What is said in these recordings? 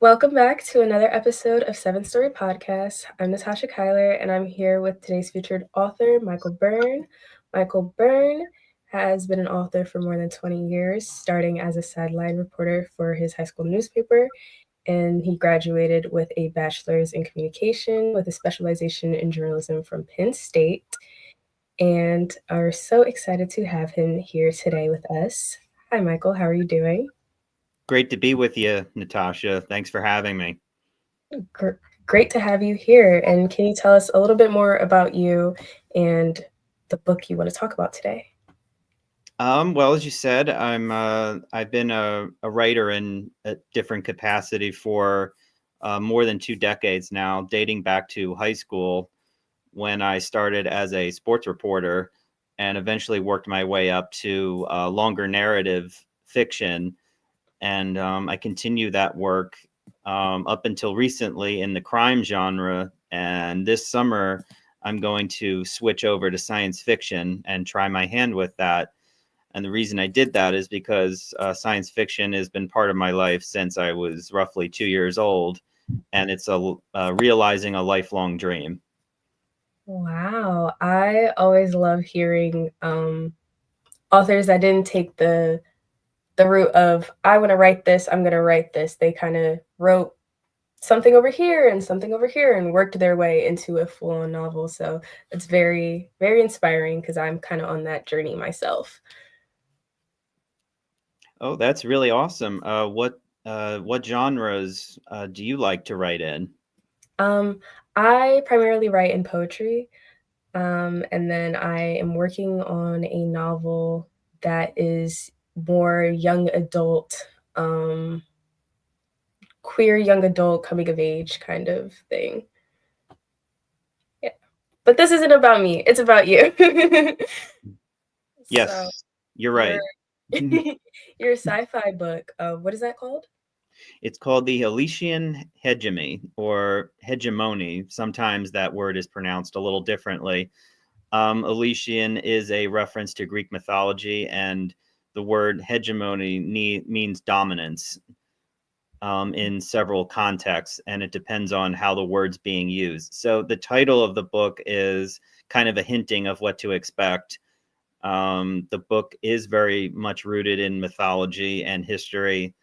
Welcome back to another episode of Seven Story Podcast. I'm Natasha Kyler, and I'm here with today's featured author, Michael Byrne. Michael Byrne has been an author for more than 20 years, starting as a sideline reporter for his high school newspaper, and he graduated with a bachelor's in communication with a specialization in journalism from Penn State, and are so excited to have him here today with us. Hi, Michael. How are you doing? Great to be with you, Natasha. Thanks for having me. Great to have you here. And can you tell us a little bit more about you and the book you want to talk about today? Well, as you said, I've been a writer in a different capacity for more than 2 decades now, dating back to high school when I started as a sports reporter and eventually worked my way up to longer narrative fiction. And I continue that work up until recently in the crime genre. And this summer, I'm going to switch over to science fiction and try my hand with that. And the reason I did that is because science fiction has been part of my life since I was roughly 2 years old. And it's realizing a lifelong dream. Wow. I always love hearing authors that didn't take the route of I want to write this, I'm going to write this. They kind of wrote something over here and something over here and worked their way into a full-on novel. So it's very, very inspiring because I'm kind of on that journey myself. Oh, that's really awesome. What genres do you like to write in? Um, I primarily write in poetry, and then I am working on a novel that is more young adult, um, queer young adult coming of age kind of thing. Yeah. But this isn't about me, it's about you. So Yes, you're your right. your sci-fi book, what is that called? It's called the Elysian hegemony or hegemony. Sometimes that word is pronounced a little differently. Elysian is a reference to Greek mythology, and the word hegemony means dominance in several contexts, and it depends on how the word's being used. So the title of the book is kind of a hinting of what to expect. The book is very much rooted in mythology and history.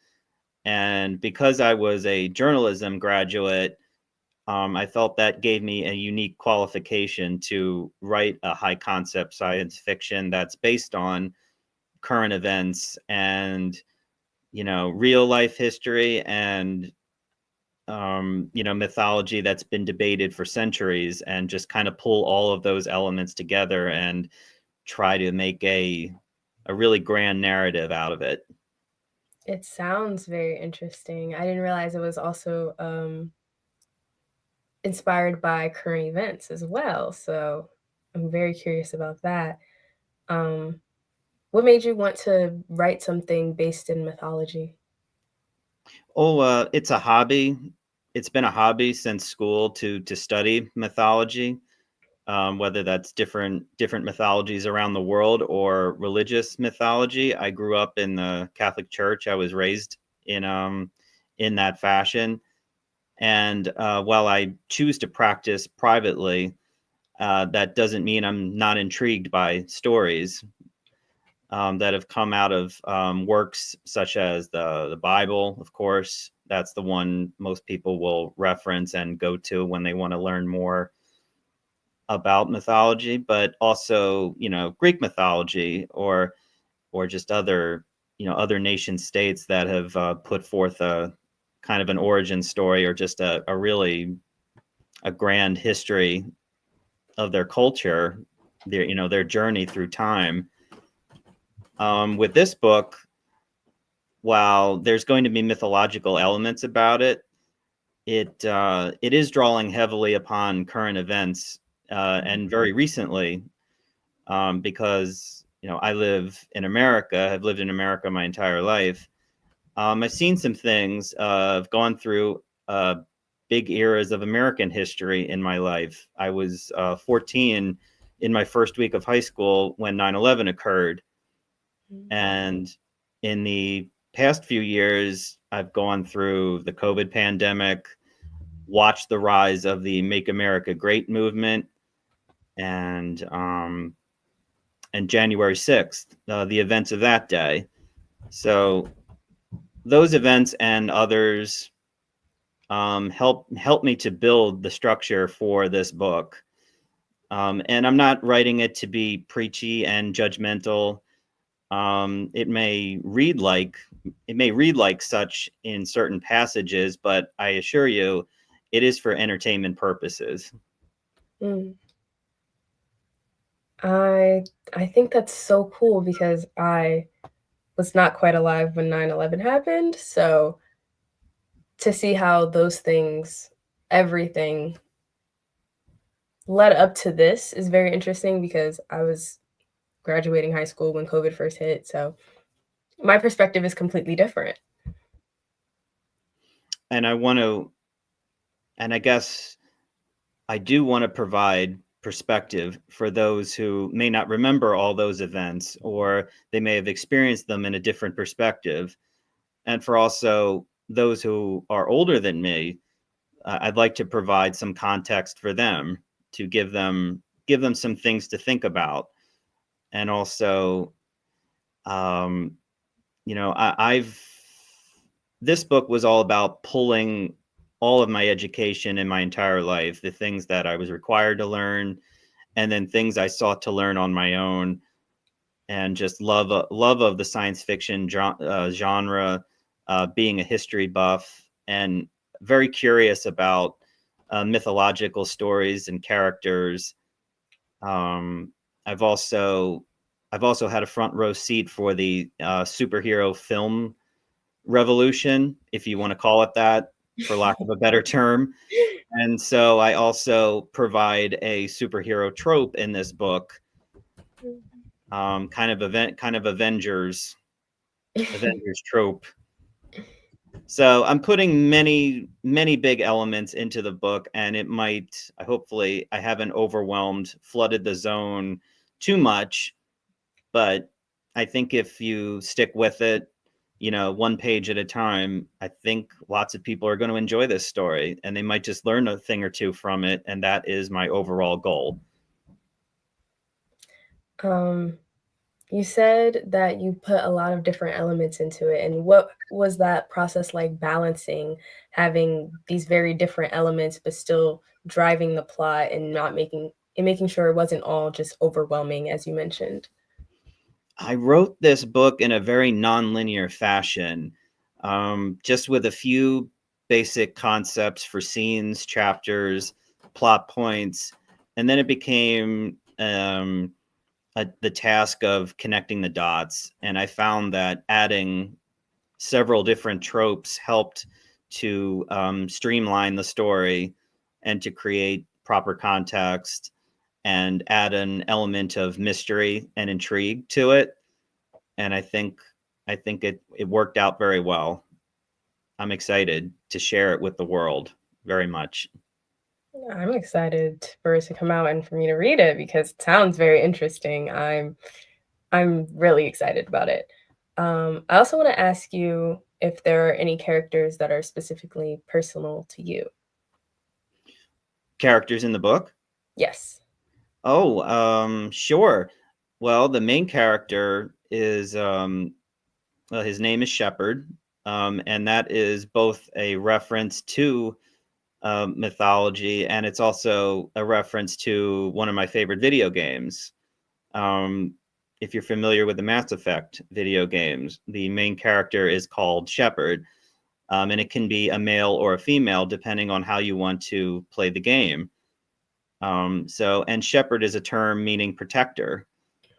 And because I was a journalism graduate, I felt that gave me a unique qualification to write a high concept science fiction that's based on current events and, real life history and, mythology that's been debated for centuries, and just kind of pull all of those elements together and try to make a really grand narrative out of it. It sounds very interesting. I didn't realize it was also inspired by current events as well. So I'm very curious about that. Um, what made you want to write something based in mythology? Oh, it's a hobby. It's been a hobby since school to study mythology, whether that's different mythologies around the world or religious mythology. I grew up in the Catholic Church. I was raised in that fashion, and while I choose to practice privately, that doesn't mean I'm not intrigued by stories that have come out of works such as the Bible. Of course, that's the one most people will reference and go to when they want to learn more about mythology, but also, Greek mythology or just other nation states that have put forth a kind of an origin story or just a really a grand history of their culture, their journey through time. With this book, while there's going to be mythological elements about it, it is drawing heavily upon current events, and very recently, because I live in America. I've lived in America my entire life. I've seen some things. I've gone through big eras of American history in my life. I was 14 in my first week of high school when 9/11 occurred, Mm. and in the past few years, I've gone through the COVID pandemic, watched the rise of the Make America Great movement, and January 6th, the events of that day. So those events and others help me to build the structure for this book. And I'm not writing it to be preachy and judgmental. It may read like such in certain passages, but I assure you, it is for entertainment purposes. Mm. I think that's so cool because I was not quite alive when 9/11 happened, so to see how those things, everything led up to this is very interesting because I was graduating high school when COVID first hit, so my perspective is completely different. And I guess I do want to provide perspective for those who may not remember all those events, or they may have experienced them in a different perspective. And for also those who are older than me, I'd like to provide some context for them to give them some things to think about. And also, um, I've this book was all about pulling all of my education in my entire life, the things that I was required to learn, and then things I sought to learn on my own, and just love of the science fiction genre, being a history buff, and very curious about mythological stories and characters. Um, I've also I've also had a front row seat for the superhero film revolution, if you want to call it that, for lack of a better term. And so I also provide a superhero trope in this book, kind of Avengers trope. So I'm putting many big elements into the book, and hopefully I haven't flooded the zone too much, but I think if you stick with it, one page at a time, I think lots of people are going to enjoy this story, and they might just learn a thing or two from it, and that is my overall goal. Um, you said that you put a lot of different elements into it, and what was that process like balancing having these very different elements but still driving the plot and not making sure it wasn't all just overwhelming as you mentioned? I wrote this book in a very nonlinear fashion, just with a few basic concepts for scenes, chapters, plot points, and then it became the task of connecting the dots. And I found that adding several different tropes helped to streamline the story and to create proper context and add an element of mystery and intrigue to it. And I think it worked out very well. I'm excited to share it with the world very much. I'm excited for it to come out and for me to read it because it sounds very interesting. I'm really excited about it. I also want to ask you if there are any characters that are specifically personal to you. Characters in the book? Yes. Oh, sure. Well, the main character is his name is Shepherd, and that is both a reference to mythology, and it's also a reference to one of my favorite video games. Um, if you're familiar with the Mass Effect video games, the main character is called Shepherd, and it can be a male or a female depending on how you want to play the game. And Shepherd is a term meaning protector.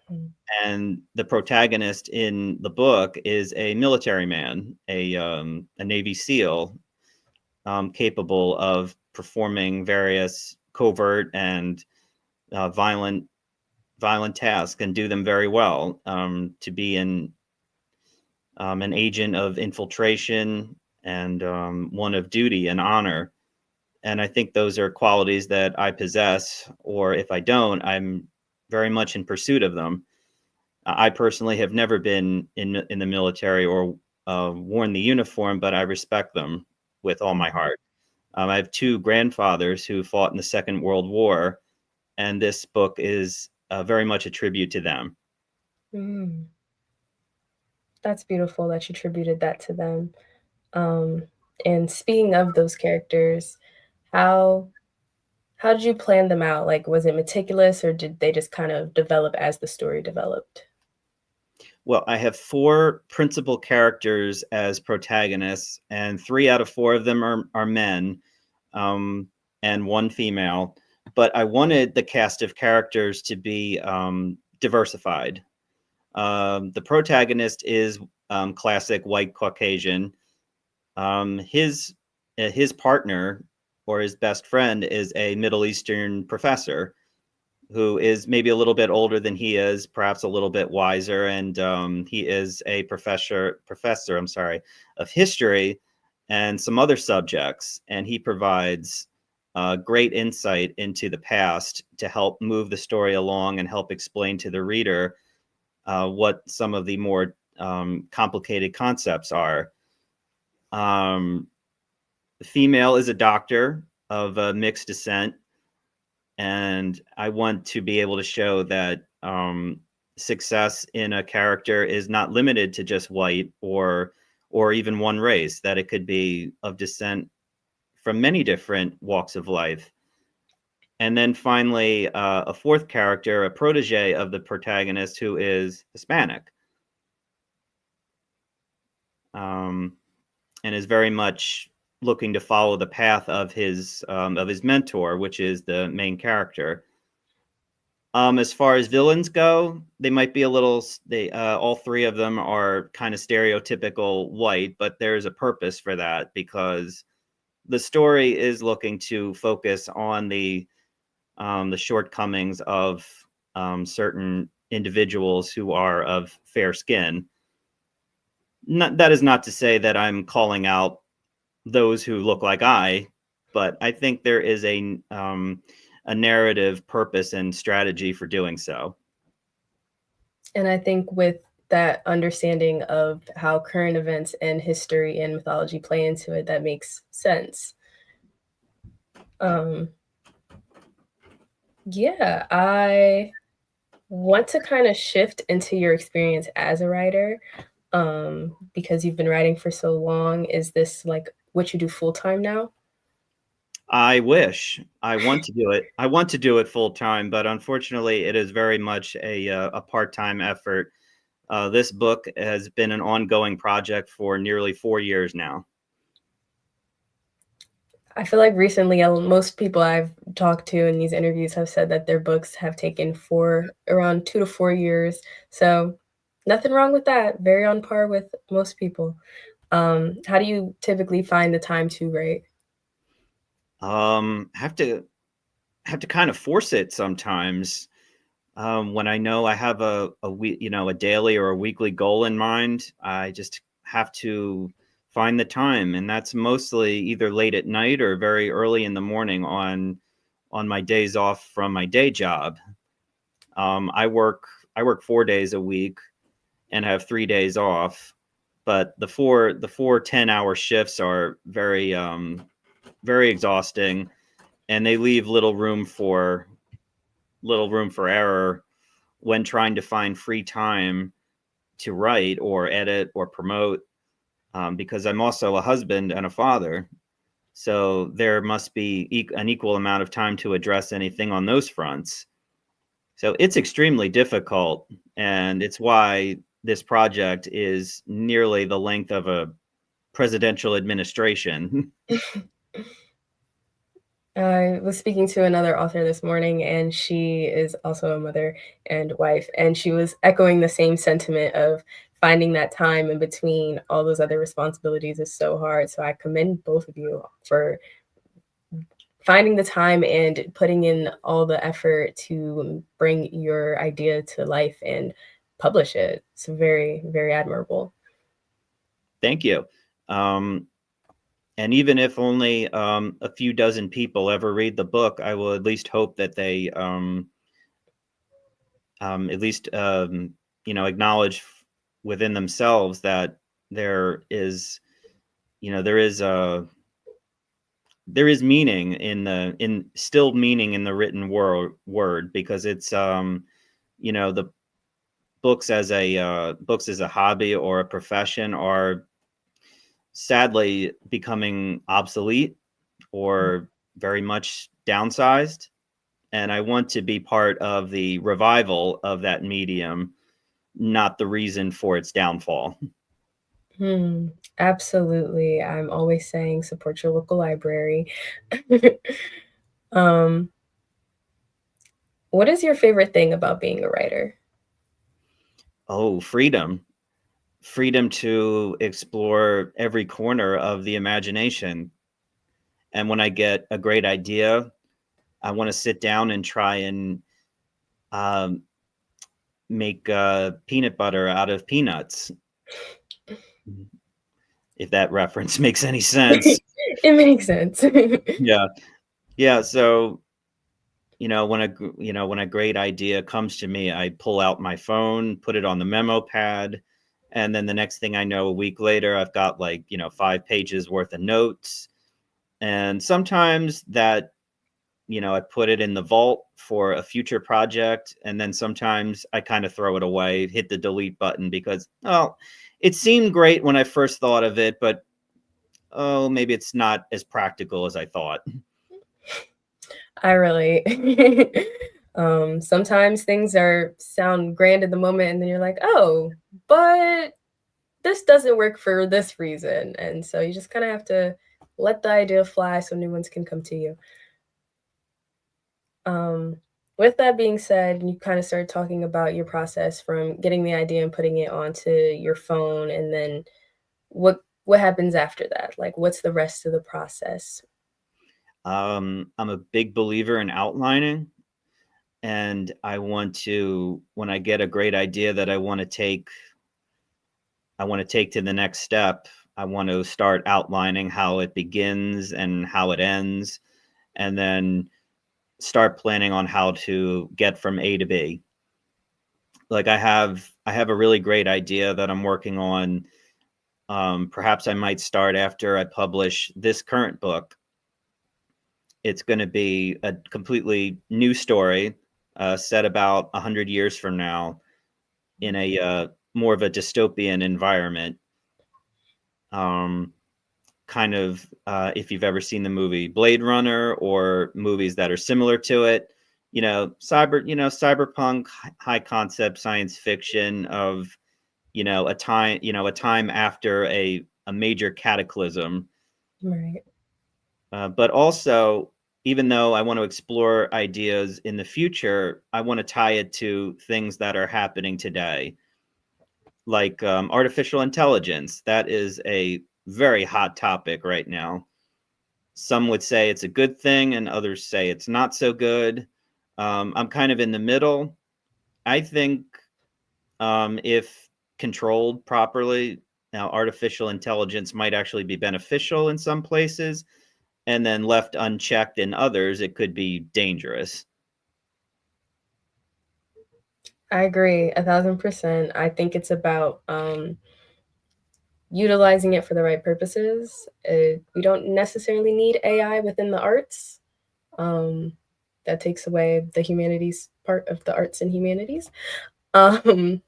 Mm. And the protagonist in the book is a military man, a Navy SEAL, capable of performing various covert and violent tasks and do them very well. To be an agent of infiltration and one of duty and honor. And I think those are qualities that I possess, or if I don't, I'm very much in pursuit of them. I personally have never been in the military or worn the uniform, but I respect them with all my heart. I have two grandfathers who fought in the Second World War, and this book is very much a tribute to them. Mm. That's beautiful that you attributed that to them. Um, and speaking of those characters, how how did you plan them out? Like, was it meticulous, or did they just kind of develop as the story developed? Well, I have four principal characters as protagonists, and 3 out of 4 of them are men, um, and one female. But I wanted the cast of characters to be diversified. The protagonist is classic white Caucasian. His partner or his best friend is a Middle Eastern professor who is maybe a little bit older than he is, perhaps a little bit wiser, and he is a professor. I'm sorry, of history and some other subjects, and he provides great insight into the past to help move the story along and help explain to the reader what some of the more complicated concepts are. Um, the female is a doctor of mixed descent, and I want to be able to show that success in a character is not limited to just white or even one race, that it could be of descent from many different walks of life. And then finally, a fourth character, a protege of the protagonist, who is Hispanic, um, and is very much looking to follow the path of his mentor, which is the main character. As far as villains go, they might be a little. They all three of them are kind of stereotypical white, but there's a purpose for that because the story is looking to focus on the shortcomings of certain individuals who are of fair skin. That is not to say that I'm calling out those who look like but I think there is a narrative purpose and strategy for doing so. And I think with that understanding of how current events and history and mythology play into it, that makes sense. Um, yeah, I want to kind of shift into your experience as a writer, because you've been writing for so long. Is this like what you do full time now? I wish I want to do it. I want to do it full time, but unfortunately, it is very much a part time effort. This book has been an ongoing project for nearly 4 years now. I feel like recently, most people I've talked to in these interviews have said that their books have taken around 2 to 4 years. So, nothing wrong with that. Very on par with most people. How do you typically find the time to write? Have to kind of force it sometimes. When I know I have a daily or a weekly goal in mind, I just have to find the time, and that's mostly either late at night or very early in the morning on my days off from my day job. I work 4 days a week and have 3 days off, but the four 10-hour shifts are very exhausting, and they leave little room for error when trying to find free time to write or edit or promote, because I'm also a husband and a father. So there must be an equal amount of time to address anything on those fronts. So it's extremely difficult. And it's why this project is nearly the length of a presidential administration. I was speaking to another author this morning, and she is also a mother and wife, and she was echoing the same sentiment of finding that time in between all those other responsibilities is so hard. So I commend both of you for finding the time and putting in all the effort to bring your idea to life and publish it. It's very, very admirable. Thank you. Um, and even if only a few dozen people ever read the book, I will at least hope that they at least acknowledge within themselves that there is, there is meaning in still meaning in the written word, because it's the books as a hobby or a profession are sadly becoming obsolete or very much downsized. And I want to be part of the revival of that medium, not the reason for its downfall. Absolutely. I'm always saying support your local library. um, what is your favorite thing about being a writer? Oh, freedom. Freedom to explore every corner of the imagination. And when I get a great idea, I want to sit down and try and um, make peanut butter out of peanuts, if that reference makes any sense. It makes sense. Yeah. Yeah. So, when a great idea comes to me, I pull out my phone, put it on the memo pad, and then the next thing I know, a week later, I've got 5 pages worth of notes. And sometimes that, I put it in the vault for a future project, and then sometimes I kind of throw it away, hit the delete button, because, it seemed great when I first thought of it, but maybe it's not as practical as I thought. I relate. Sometimes things sound grand in the moment, and then you're like, oh, but this doesn't work for this reason. And so you just kind of have to let the idea fly so new ones can come to you. Um, with that being said, you kind of started talking about your process from getting the idea and putting it onto your phone, and then what happens after that? Like, what's the rest of the process? I'm a big believer in outlining, and when I get a great idea that I want to take to the next step, I want to start outlining how it begins and how it ends, and then start planning on how to get from A to B. Like I have a really great idea that I'm working on. Perhaps I might start after I publish this current book. It's going to be a completely new story, set about 100 years from now in a more of a dystopian environment. Um, Kind of, if you've ever seen the movie Blade Runner or movies that are similar to it, cyberpunk, high concept science fiction of, a time after a major cataclysm. Right. But also, even though I want to explore ideas in the future, I want to tie it to things that are happening today, like artificial intelligence. That is a very hot topic right now. Some would say it's a good thing, and others say it's not so good. I'm kind of in the middle. I think if controlled properly, now artificial intelligence might actually be beneficial in some places, and then left unchecked in others, it could be dangerous. I agree 1,000%. I think it's about utilizing it for the right purposes. We don't necessarily need AI within the arts. Um, that takes away the humanities part of the arts and humanities. Um,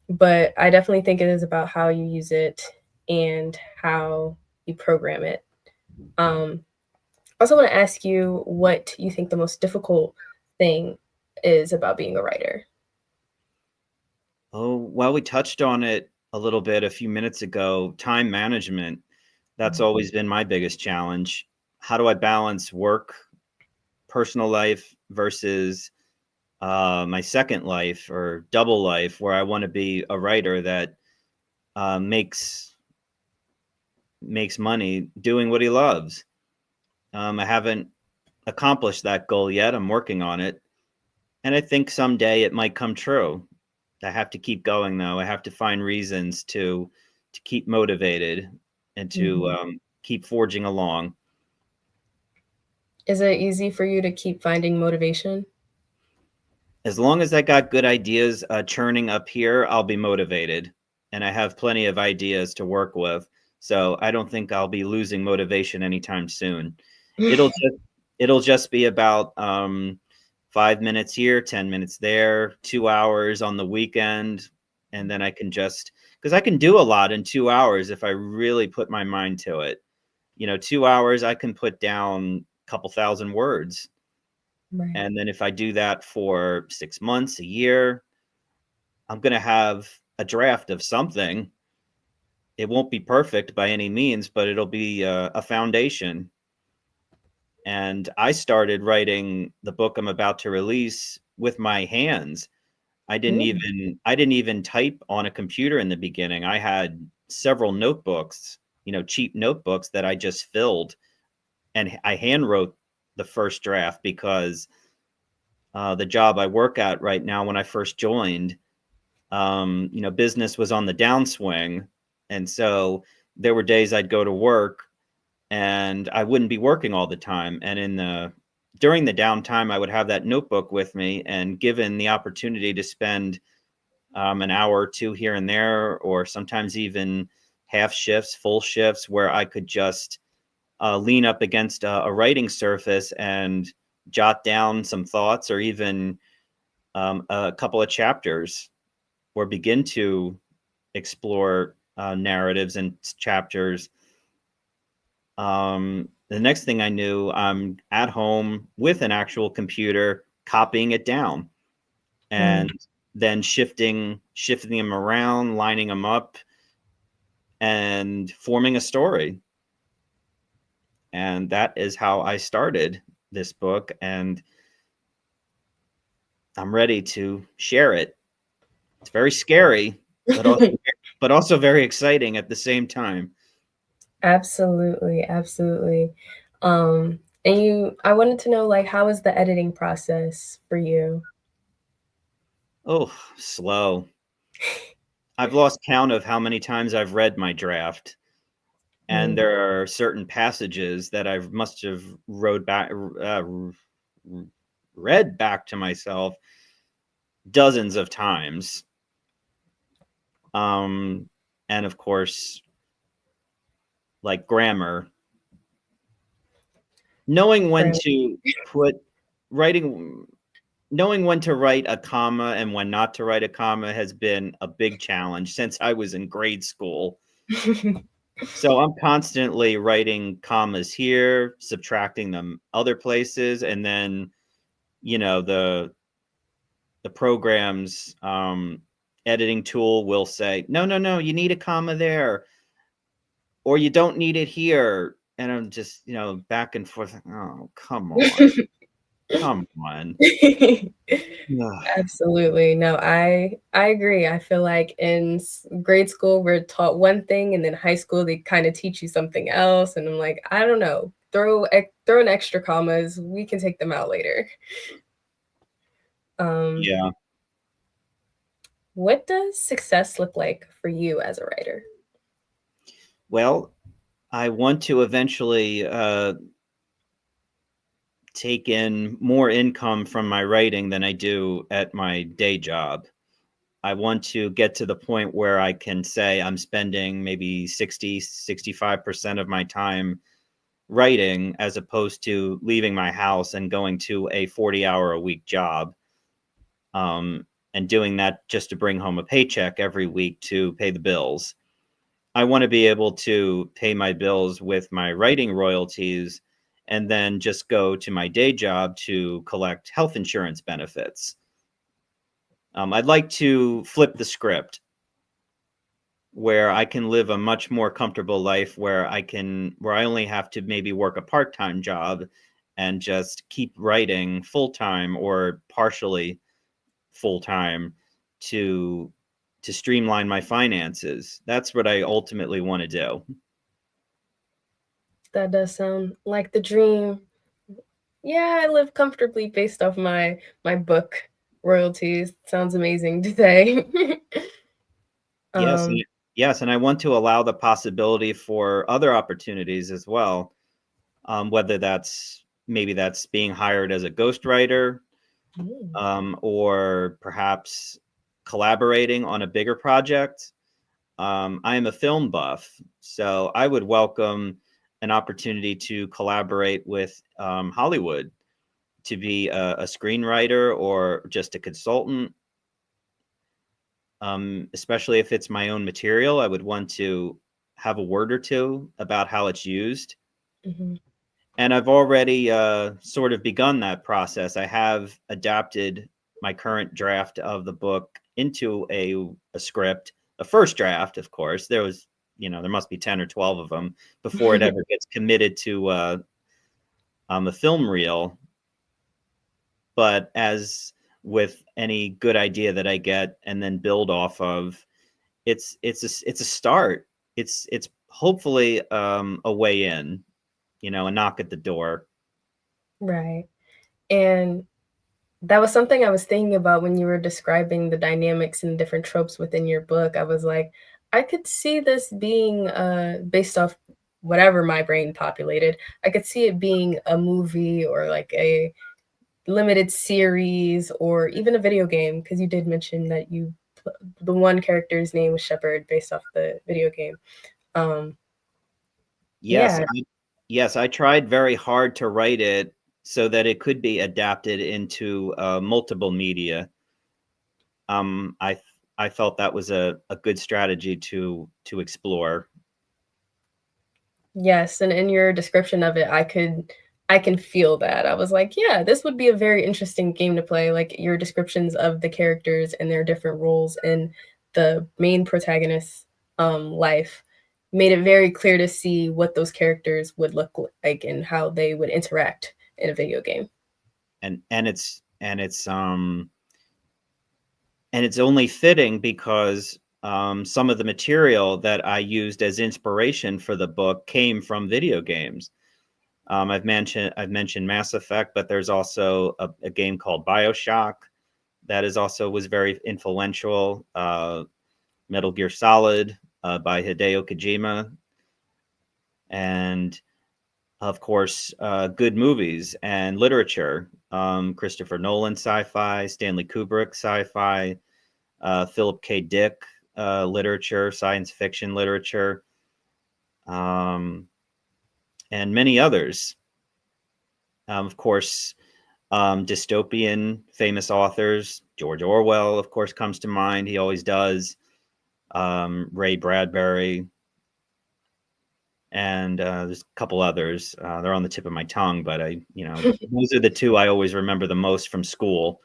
but I definitely think it is about how you use it and how you program it. I also want to ask you what you think the most difficult thing is about being a writer. Oh, well, we touched on it a little bit a few minutes ago. Time management. That's always been my biggest challenge. How do I balance work, personal life versus my second life or double life, where I want to be a writer that makes money doing what he loves. I haven't accomplished that goal yet. I'm working on it, and I think someday it might come true. I have to keep going, though. I have to find reasons to keep motivated and to Mhm. keep forging along. Is it easy for you to keep finding motivation? As long as I got good ideas churning up here, I'll be motivated. and I have plenty of ideas to work with. So I don't think I'll be losing motivation anytime soon. It'll just it'll just be about 5 minutes here, 10 minutes there, 2 hours on the weekend, and then I can just because I can do a lot in 2 hours if I really put my mind to it. 2 hours I can put down a couple thousand words, Right. and then if I do that for 6 months, a year, I'm going to have a draft of something. It won't be perfect by any means, but it'll be a foundation. And I started writing the book I'm about to release with my hands. Mm, I didn't even type on a computer in the beginning. I had several notebooks, cheap notebooks that I just filled, and I hand wrote the first draft because the job I work at right now, when I first joined, business was on the downswing. And so there were days I'd go to work and I wouldn't be working all the time. And during the downtime, I would have that notebook with me. And given the opportunity to spend an hour or two here and there, or sometimes even half shifts, full shifts, where I could just lean up against a writing surface and jot down some thoughts, or even a couple of chapters, or begin to explore narratives and chapters. The next thing I knew, I'm at home with an actual computer, copying it down, mm. and then shifting them around, lining them up, and forming a story. And that is how I started this book, and I'm ready to share it. It's very scary, but also very exciting at the same time. Absolutely, absolutely. I wanted to know, like, how is the editing process for you? Oh, slow. I've lost count of how many times I've read my draft, and Mm, there are certain passages that I must have read back to myself dozens of times. Um, and of course, like grammar, knowing when right. to put writing, knowing when to write a comma and when not to write a comma has been a big challenge since I was in grade school. So I'm constantly writing commas here, subtracting them other places, and then the program's editing tool will say, no, no, no, you need a comma there, or you don't need it here. And I'm just, back and forth. Oh, come on. Come on. Ugh. Absolutely. No, I agree. I feel like in grade school we're taught one thing, and then high school they kind of teach you something else, and I'm like, I don't know. Throw in extra commas. We can take them out later. Um, Yeah. what does success look like for you as a writer? Well, I want to eventually take in more income from my writing than I do at my day job. I want to get to the point where I can say I'm spending maybe 65% of my time writing, as opposed to leaving my house and going to a 40-hour a week job, and doing that just to bring home a paycheck every week to pay the bills. I want to be able to pay my bills with my writing royalties and then just go to my day job to collect health insurance benefits. I'd like to flip the script where I can live a much more comfortable life, where I only have to maybe work a part-time job and just keep writing full-time or partially full-time to streamline my finances. That's what I ultimately want to do. That does sound like the dream. Yeah, I live comfortably based off my book royalties. Sounds amazing today. Yes, um, yes, and I want to allow the possibility for other opportunities as well. Whether that's being hired as a ghostwriter, mm, or perhaps collaborating on a bigger project. I am a film buff, so I would welcome an opportunity to collaborate with Hollywood to be a screenwriter or just a consultant. Especially if it's my own material, I would want to have a word or two about how it's used. Mhm. And I've already sort of begun that process. I have adapted my current draft of the book into a script, a first draft, of course. There was, there must be 10 or 12 of them before it ever gets committed to a film reel. But as with any good idea that I get and then build off of, it's a start. It's hopefully a way in, a knock at the door. Right. And that was something I was thinking about when you were describing the dynamics and different tropes within your book. I was like, I could see this being based off whatever my brain populated. I could see it being a movie or like a limited series or even a video game, because you did mention that the one character's name was Shepard based off the video game. Um, Yes, yeah, I tried very hard to write it so that it could be adapted into multiple media. Um, I I felt that was a good strategy to explore. yes, and in your description of it, I can feel that. I was like, yeah, this would be a very interesting game to play. Like your descriptions of the characters and their different roles in the main protagonist's life made it very clear to see what those characters would look like and how they would interact in a video game. And it's only fitting because some of the material that I used as inspiration for the book came from video games. I've mentioned Mass Effect, but there's also a game called BioShock that is also was very influential. Metal Gear Solid by Hideo Kojima, and of course, good movies and literature. Christopher Nolan sci-fi, Stanley Kubrick sci-fi, Philip K. Dick literature, science fiction literature, um, and many others. Of course, dystopian famous authors. George Orwell, of course, comes to mind. He always does. Ray Bradbury, and there's a couple others. They're on the tip of my tongue, but those are the two I always remember the most from school.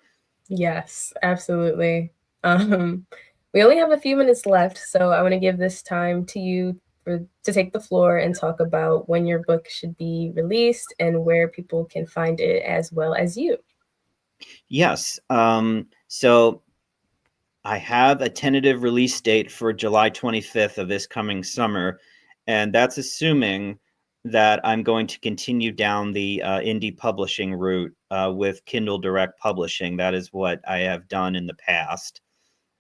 Yes, absolutely. Um, we only have a few minutes left, so I want to give this time to you to take the floor and talk about when your book should be released and where people can find it as well as you. Yes. So I have a tentative release date for July 25th of this coming summer, and that's assuming that I'm going to continue down the indie publishing route with Kindle Direct Publishing. That is what I have done in the past.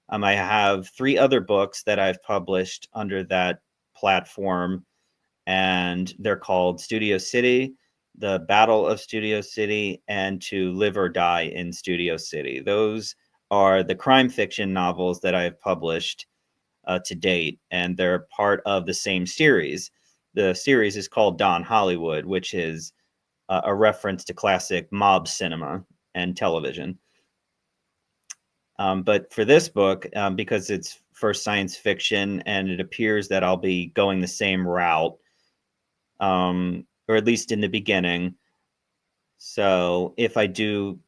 I have 3 other books that I've published under that platform, and they're called Studio City, The Battle of Studio City, and To Live or Die in Studio City. Those are the crime fiction novels that I've published to date, and they're part of the same series. The series is called Don Hollywood, which is a reference to classic mob cinema and television. But for this book, because it's first science fiction and it appears that I'll be going the same route, or at least in the beginning. So if I do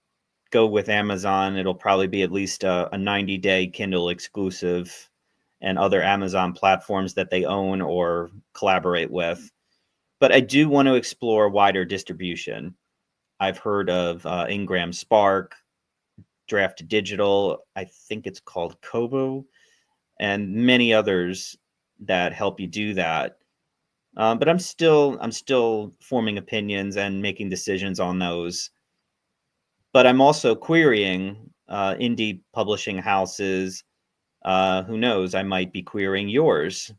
go with Amazon, it'll probably be at least a 90-day Kindle exclusive and other Amazon platforms that they own or collaborate with. But I do want to explore wider distribution. I've heard of Ingram Spark, Draft Digital, I think it's called Kobo, and many others that help you do that. But I'm still forming opinions and making decisions on those. But I'm also querying indie publishing houses. Who knows? I might be querying yours,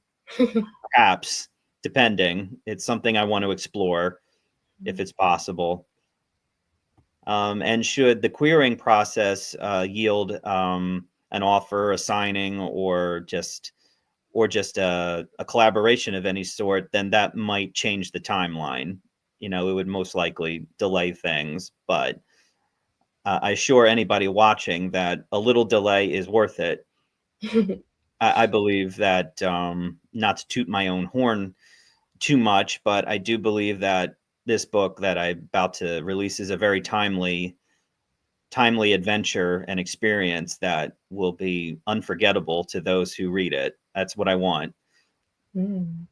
perhaps, depending. It's something I want to explore if it's possible. And should the querying process yield an offer, a signing, or just or just a collaboration of any sort, then that might change the timeline. It would most likely delay things, but I assure anybody watching that a little delay is worth it. I believe that, not to toot my own horn too much, but I do believe that this book that I'm about to release is a very timely adventure and experience that will be unforgettable to those who read it. That's what I want. Mm.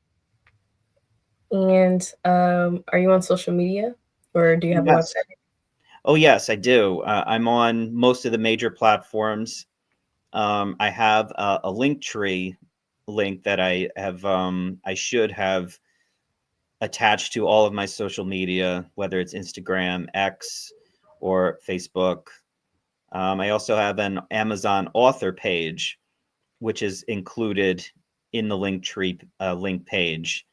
And are you on social media, or do you have a Yes. website? Oh, yes, I do. I'm on most of the major platforms. I have a link tree link that I should have attached to all of my social media, whether it's Instagram, X, or Facebook. I also have an Amazon author page, which is included in the link tree link page.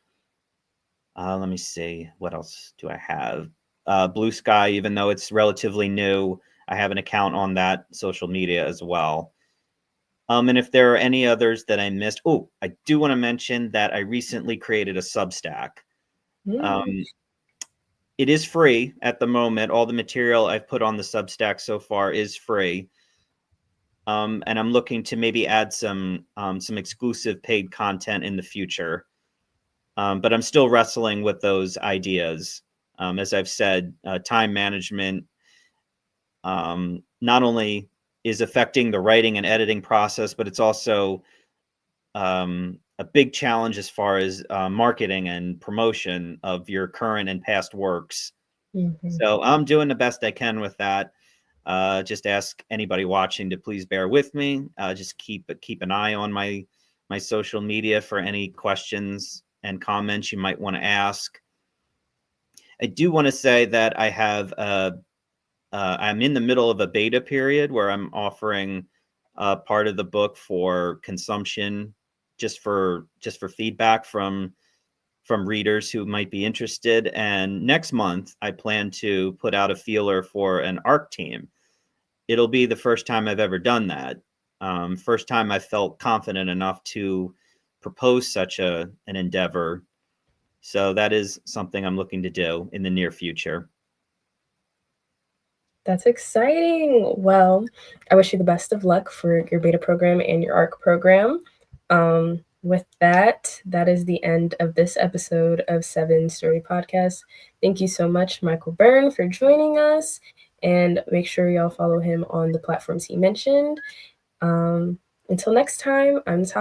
Let me see. What else do I have? Blusky, even though it's relatively new, I have an account on that social media as well. And if there are any others that I missed, oh, I do want to mention that I recently created a Substack. Mm. Um, it is free at the moment. All the material I've put on the Substack so far is free. And I'm looking to maybe add some exclusive paid content in the future. But I'm still wrestling with those ideas. As I've said, time management not only is affecting the writing and editing process, but it's also a big challenge as far as marketing and promotion of your current and past works. Mhm. So I'm doing the best I can with that. Just ask anybody watching to please bear with me. Just keep an eye on my social media for any questions and comments you might want to ask. I do want to say that I'm in the middle of a beta period where I'm offering part of the book for consumption, just for feedback from readers who might be interested. And next month, I plan to put out a feeler for an ARC team. It'll be the first time I've ever done that. First time I felt confident enough to propose such an endeavor. So that is something I'm looking to do in the near future. That's exciting. Well, I wish you the best of luck for your beta program and your ARC program. With that, that is the end of this episode of Seven Story Podcast. Thank you so much, Michael Byrne, for joining us. And make sure y'all follow him on the platforms he mentioned. Until next time, I'm Natasha.